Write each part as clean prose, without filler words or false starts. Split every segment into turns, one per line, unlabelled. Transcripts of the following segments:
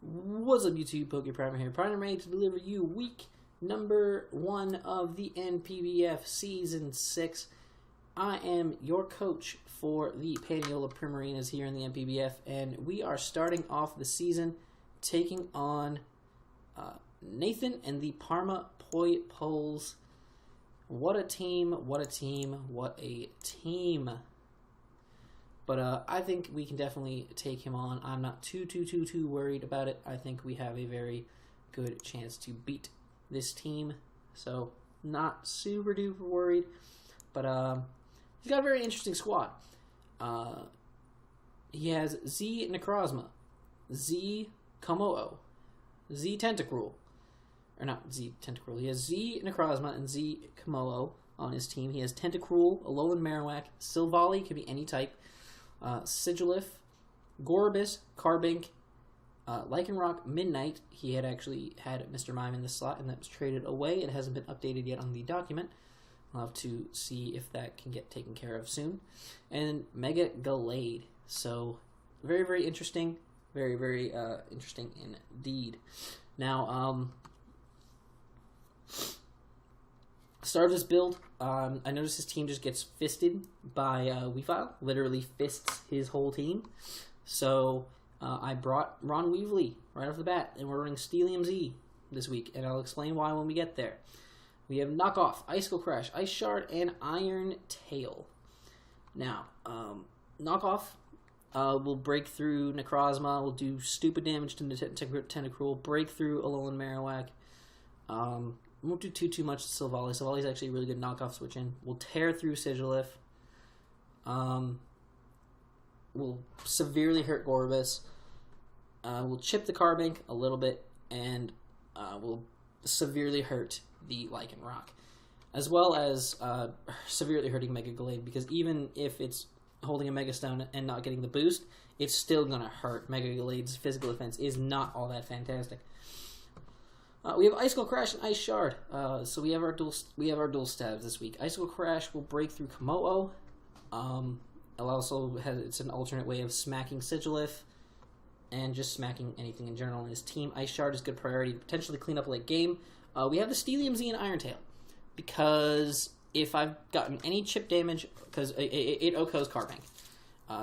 What's up, YouTube? PokePrimer here, primed and ready to deliver you week number 1 of the NPBF Season 6. I am your coach for the Paniola Primarinas here in the NPBF, and we are starting off the season taking on Nathan and the Parma Poipoles. What a team, what a team, what a team. But I think we can definitely take him on. I'm not too worried about it. I think we have a very good chance to beat this team. So, not super duper worried. But he's got a very interesting squad. He has Z-Necrozma, Z-Komoo, Z-Tentacruel. Or not Z-Tentacruel. He has Z-Necrozma and Z-Komoo on his team. He has Tentacruel, Alolan Marowak, Silvally, could be any type. Sigilif, Gorbis, Carbink, Lycanroc, Midnight. He had actually had Mr. Mime in the slot, and that was traded away. It hasn't been updated yet on the document. I'll have to see if that can get taken care of soon. And Mega Gallade. So, very interesting. Very interesting indeed. Now, start of this build, I noticed his team just gets fisted by Weavile. Literally fists his whole team. So I brought Ron Weasley right off the bat, and we're running Steelium Z this week, and I'll explain why when we get there. We have Knockoff, Icicle Crash, Ice Shard, and Iron Tail. Now, Knockoff will break through Necrozma, will do stupid damage to Tentacruel, break through Alolan Marowak. Won't do too much to Silvally. Silvally's actually a really good knockoff switch in. We'll tear through Sigilif. We'll severely hurt Gorbis. We'll chip the Carbink a little bit, and we'll severely hurt the Lycanroc, as well as severely hurting Mega Gallade, because even if it's holding a Mega Stone and not getting the boost, it's still going to hurt. Mega Gallade's physical defense is not all that fantastic. We have Icicle Crash and Ice Shard. So we have our dual stabs this week. Icicle Crash will break through Komoo. It's an alternate way of smacking Sigilif and just smacking anything in general in his team. Ice Shard is good priority to potentially clean up late game. We have the Steelium Z and Iron Tail, because if I've gotten any chip damage, because it OHKOs Carbink.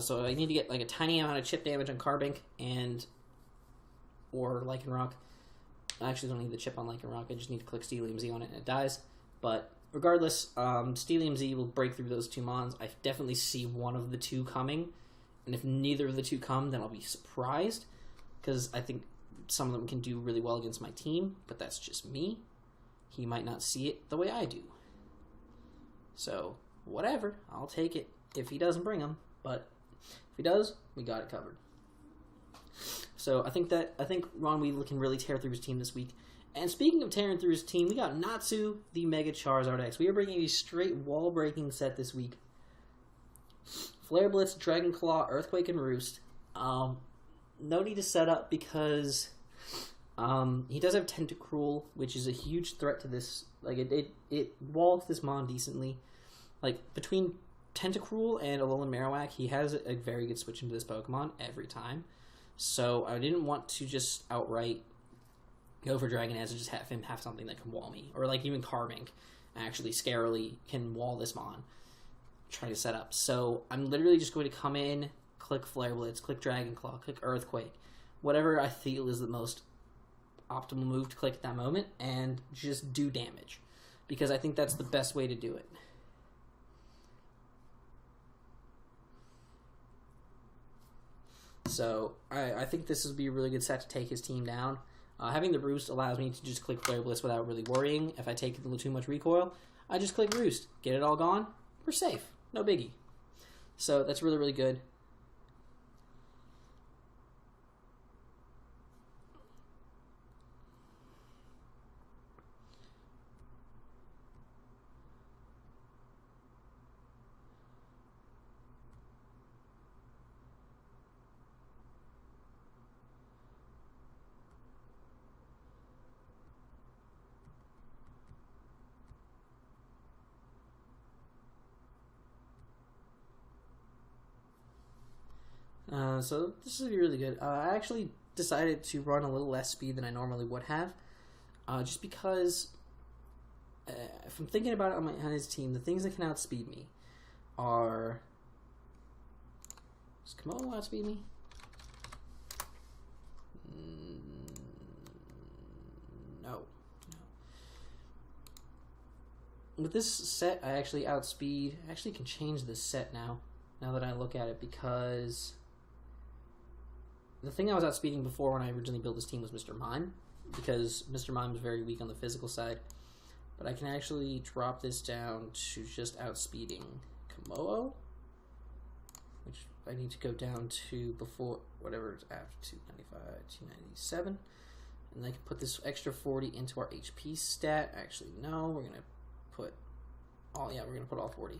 So I need to get like a tiny amount of chip damage on Carbink or Lycanroc. I actually don't need the chip on Lycanroc. I just need to click Steelium Z on it and it dies. But regardless, Steelium Z will break through those two mons. I definitely see one of the two coming. And if neither of the two come, then I'll be surprised, because I think some of them can do really well against my team. But that's just me. He might not see it the way I do. So, whatever. I'll take it if he doesn't bring them. But if he does, we got it covered. So I think Ron Weasley can really tear through his team this week. And speaking of tearing through his team, we got Natsu, the Mega Charizard X. We are bringing a straight wall-breaking set this week. Flare Blitz, Dragon Claw, Earthquake, and Roost. No need to set up, because he does have Tentacruel, which is a huge threat to this. Like it walls this mon decently. Like between Tentacruel and Alolan Marowak, he has a very good switch into this Pokemon every time. So I didn't want to just outright go for Dragon Edge and just have him have something that can wall me. Or like even Carbink actually scarily can wall this mon. Try to set up. So I'm literally just going to come in, click Flare Blitz, click Dragon Claw, click Earthquake. Whatever I feel is the most optimal move to click at that moment, and just do damage. Because I think that's the best way to do it. So, I think this would be a really good set to take his team down. Having the Roost allows me to just click Flare Blitz without really worrying. If I take a little too much recoil, I just click Roost. Get it all gone. We're safe. No biggie. So, that's really good. So this is going to be really good. I actually decided to run a little less speed than I normally would have, just because if I'm thinking about it on his team, the things that can outspeed me are... Does Komodo outspeed me? No. With this set, I actually outspeed... I actually can change this set now that I look at it, because the thing I was outspeeding before when I originally built this team was Mr. Mime, because Mr. Mime is very weak on the physical side. But I can actually drop this down to just outspeeding Komodo, which I need to go down to before, whatever it's after 295, 297. And I can put this extra 40 into our HP stat. Actually, no, we're going to put all, we're going to put all 40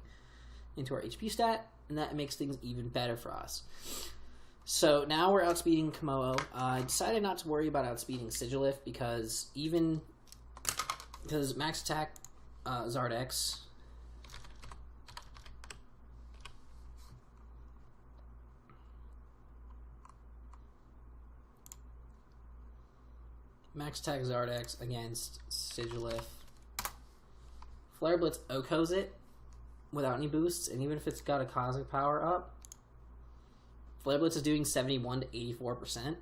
into our HP stat, and that makes things even better for us. So now we're outspeeding Komodo. I decided not to worry about outspeeding Sigilif because max attack Zardex against Sigilif. Flare Blitz Okos it without any boosts, and even if it's got a Cosmic Power up, Flare Blitz is doing 71 to 84%.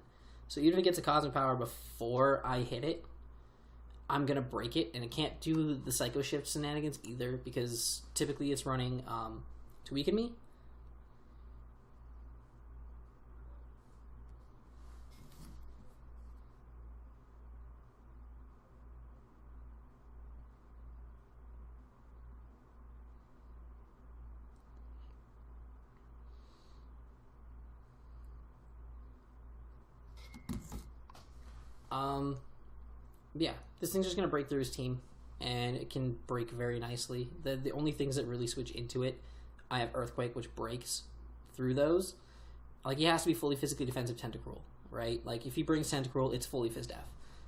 So even if it gets a Cosmic Power before I hit it, I'm going to break it, and it can't do the Psycho Shift shenanigans either, because typically it's running to weaken me. Yeah, this thing's just going to break through his team, and it can break very nicely. The only things that really switch into it, I have Earthquake, which breaks through those. Like, he has to be fully physically defensive Tentacruel, right? Like, if he brings Tentacruel, it's fully Phys Def,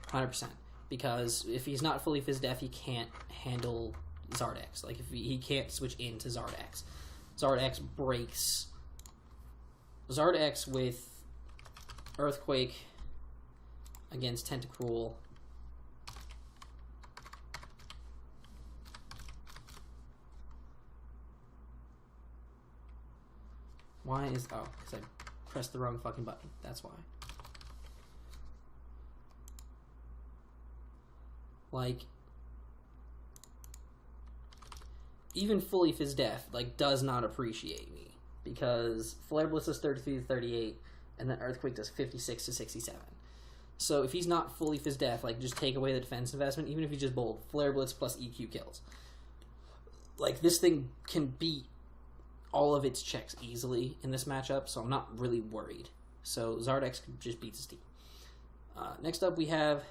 100%. Because if he's not fully Phys Def, he can't handle Zardex. Like, if he can't switch into Zardex. Zardex breaks Zardex with Earthquake against Tentacruel. Why is... Oh, because I pressed the wrong fucking button. That's why. Like, even fully Phys Def, like, does not appreciate me. Because Flare Blitz is 33 to 38, and then Earthquake does 56 to 67. So if he's not fully Phys Def, like, just take away the defense investment, even if he's just bold, Flare Blitz plus EQ kills. Like, this thing can beat all of its checks easily in this matchup, so I'm not really worried. So Zardex just beats his team. Next up we have...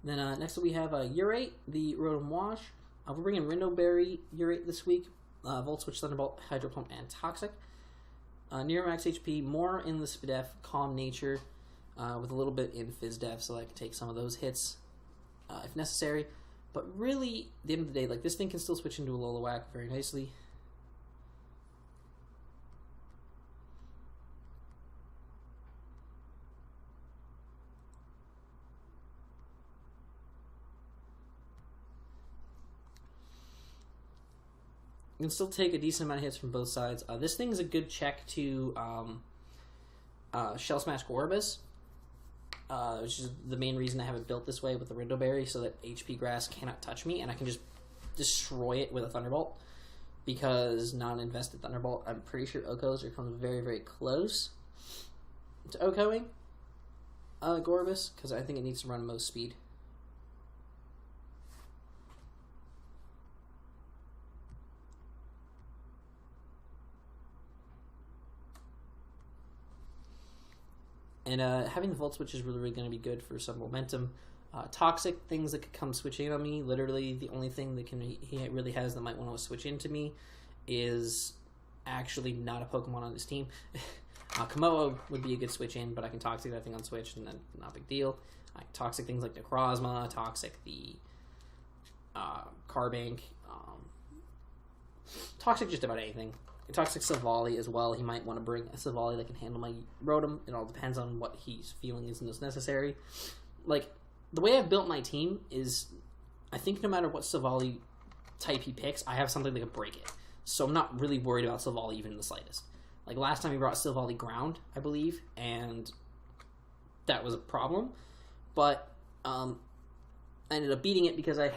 Then next up we have Urate, the Rotom Wash. We're bringing Rindoberry Urate this week. Volt Switch, Thunderbolt, Hydro Pump, and Toxic. Near max HP, more in the Spidef, Calm Nature, with a little bit in Phys Def, so I can take some of those hits if necessary. But really, at the end of the day, like, this thing can still switch into a Lolowak very nicely. You can still take a decent amount of hits from both sides. This thing's a good check to Shell Smash Gorbis, which is the main reason I have it built this way with the Rindoberry, so that HP Grass cannot touch me, and I can just destroy it with a Thunderbolt. Because non-invested Thunderbolt, I'm pretty sure Okos comes very, very close to Okoing Gorbis, because I think it needs to run most speed. And having the Volt Switch is really going to be good for some momentum. Toxic, things that could come switching on me. Literally, the only thing that he really has that might want to switch into me is actually not a Pokemon on this team. Komodo would be a good switch in, but I can Toxic that thing on Switch, and then not a big deal. I can Toxic things like Necrozma, Toxic the Carbank, Toxic just about anything. Toxic Silvally as well. He might want to bring a Silvally that can handle my Rotom. It all depends on what he's feeling is most necessary. Like, the way I've built my team is, I think no matter what Silvally type he picks, I have something that can break it. So I'm not really worried about Silvally even in the slightest. Like, last time he brought Silvally Ground, I believe, and that was a problem. But I ended up beating it because I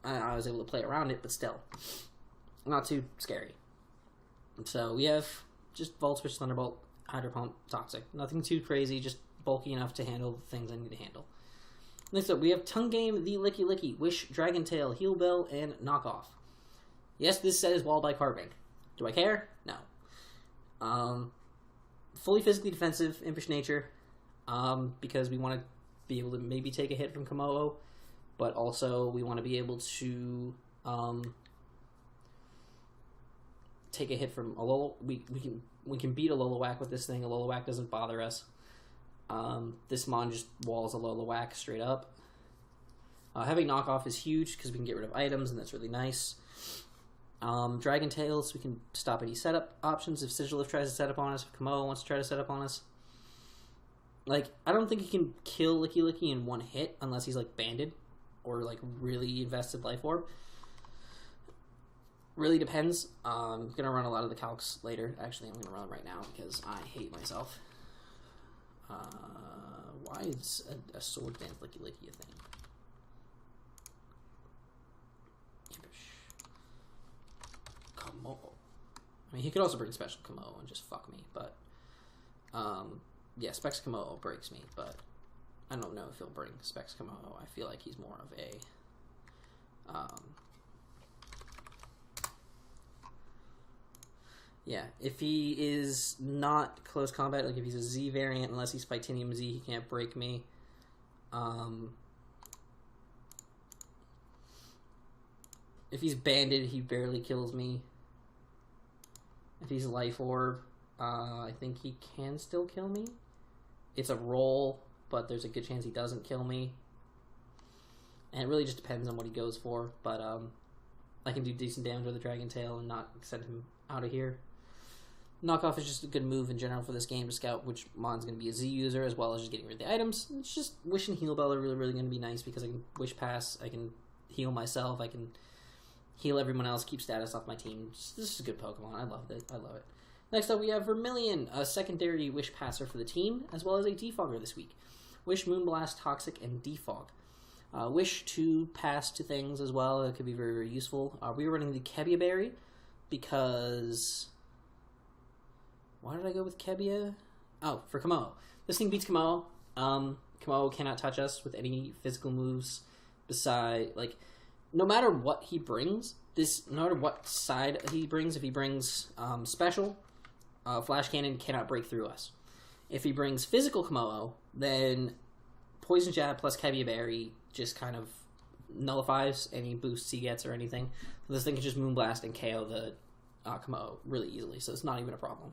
was able to play around it, but still, not too scary. So we have just Volt Switch, Thunderbolt, Hydro Pump, Toxic. Nothing too crazy, just bulky enough to handle the things I need to handle. Next up, we have Tongue Game, The Licky Licky, Wish, Dragon Tail, Heal Bell, and Knockoff. Yes, this set is walled by Carbank. Do I care? No. Fully physically defensive, Impish Nature, because we want to be able to maybe take a hit from Komodo, but also we want to be able to take a hit from Alola. We can beat Alola with this thing. Alola doesn't bother us. This Mon just walls Alola straight up. Having Knockoff is huge because we can get rid of items, and that's really nice. Dragon Tails, we can stop any setup options if Sigilyph tries to set up on us, if Komodo wants to try to set up on us. Like, I don't think he can kill Licky Licky in one hit unless he's, like, banded or, like, really invested Life Orb. Really depends. I'm going to run a lot of the calcs later. Actually, I'm going to run them right now because I hate myself. Why is a Sword Dance Licky Licky a thing? Komodo. I mean, he could also bring Special Komodo and just fuck me, but yeah, Specs Komodo breaks me, but I don't know if he'll bring Specs Komodo. I feel like he's more of a yeah, if he is not close combat, like if he's a Z variant, unless he's Titanium Z, he can't break me. If he's banded, he barely kills me. If he's Life Orb, I think he can still kill me. It's a roll, but there's a good chance he doesn't kill me. And it really just depends on what he goes for, but I can do decent damage with a Dragon Tail and not send him out of here. Knockoff is just a good move in general for this game to scout which Mon's going to be a Z user, as well as just getting rid of the items. It's just Wish and Heal Bell are really going to be nice because I can Wish Pass, I can heal myself, I can heal everyone else, keep status off my team. This is a good Pokemon. I love it. I love it. Next up, we have Vermilion, a secondary Wish Passer for the team, as well as a Defogger this week. Wish, Moonblast, Toxic, and Defog. Wish to pass to things as well. It could be very, very useful. We are running the Kebia Berry because... Why did I go with Kebia? Oh, for Komodo. This thing beats Komodo. Komodo cannot touch us with any physical moves beside, like, no matter what he brings, no matter what side he brings, if he brings special, Flash Cannon cannot break through us. If he brings physical Komodo, then Poison Jab plus Kebia Berry just kind of nullifies any boosts he gets or anything. So this thing can just Moonblast and KO the Komodo really easily, so it's not even a problem.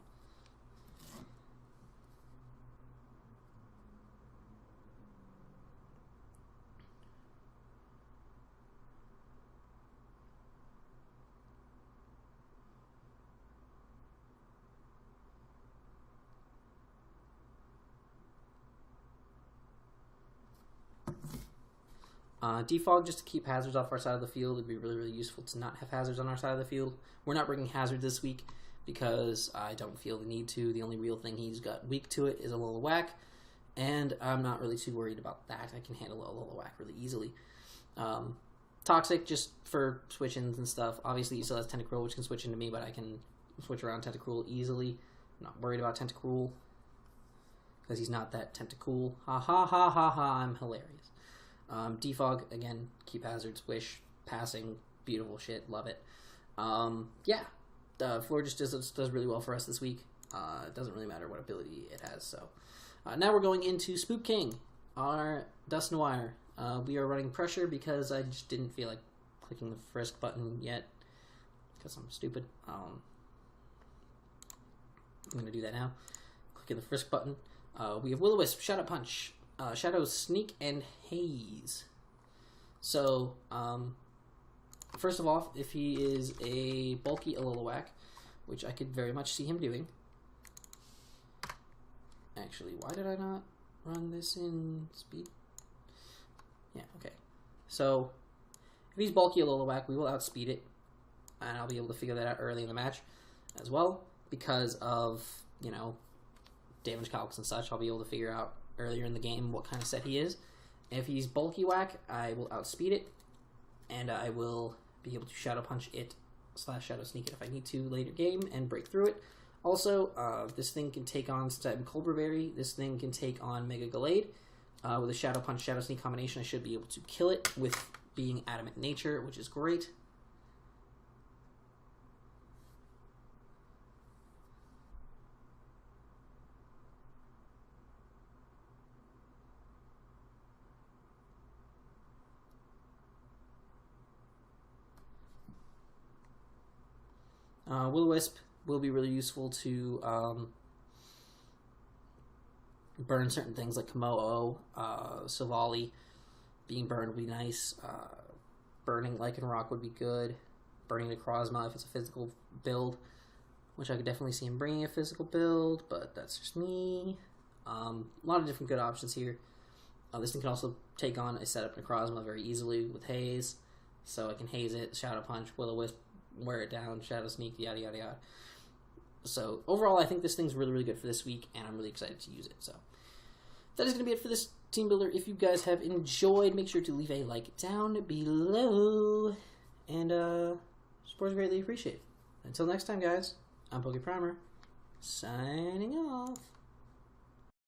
Defog, just to keep hazards off our side of the field. It'd be really, really useful to not have hazards on our side of the field. We're not bringing hazard this week because I don't feel the need to. The only real thing he's got weak to it is Alola, and I'm not really too worried about that. I can handle Alola really easily. Toxic, just for switch-ins and stuff. Obviously, he still has Tentacruel, which can switch into me, but I can switch around Tentacruel easily. I'm not worried about Tentacruel because he's not that Tentacool. Ha ha ha ha ha, I'm hilarious. Defog, again, keep hazards, Wish, passing, beautiful shit, love it. Yeah, Floor just does really well for us this week. It doesn't really matter what ability it has, so. Now we're going into Spook King, our Dust Noir. We are running Pressure because I just didn't feel like clicking the Frisk button yet, because I'm stupid. I'm going to do that now. Clicking the Frisk button. We have Will-O-Wisp, Shadow Punch, Shadow Sneak, and Haze. So, first of all, if he is a bulky Alolan, which I could very much see him doing. Actually, why did I not run this in speed? Yeah, okay. So, if he's bulky Alolan, we will outspeed it. And I'll be able to figure that out early in the match as well. Because of, you know, damage calcs and such, I'll be able to figure out earlier in the game what kind of set he is. If he's bulky whack, I will outspeed it, and I will be able to Shadow Punch it / Shadow Sneak it if I need to later game and break through it. Also, this thing can take on type Colbur Berry. This thing can take on Mega Gallade. With a Shadow Punch Shadow Sneak combination, I should be able to kill it with being Adamant Nature, which is great. Will-O-Wisp will be really useful to burn certain things like Komo-O, Silvally. Being burned would be nice. Burning Lycanroc would be good. Burning Necrozma if it's a physical build, which I could definitely see him bringing a physical build, but that's just me. A lot of different good options here. This thing can also take on a setup Necrozma very easily with Haze, so I can Haze it, Shadow Punch, Will-O-Wisp, wear it down, Shadow Sneak, yada yada yada. So overall, I think this thing's really, really good for this week, and I'm really excited to use it. So that is going to be it for this Team Builder. If you guys have enjoyed, make sure to leave a like down below, and support is greatly appreciated. Until next time, guys, I'm PokePrimer, signing off.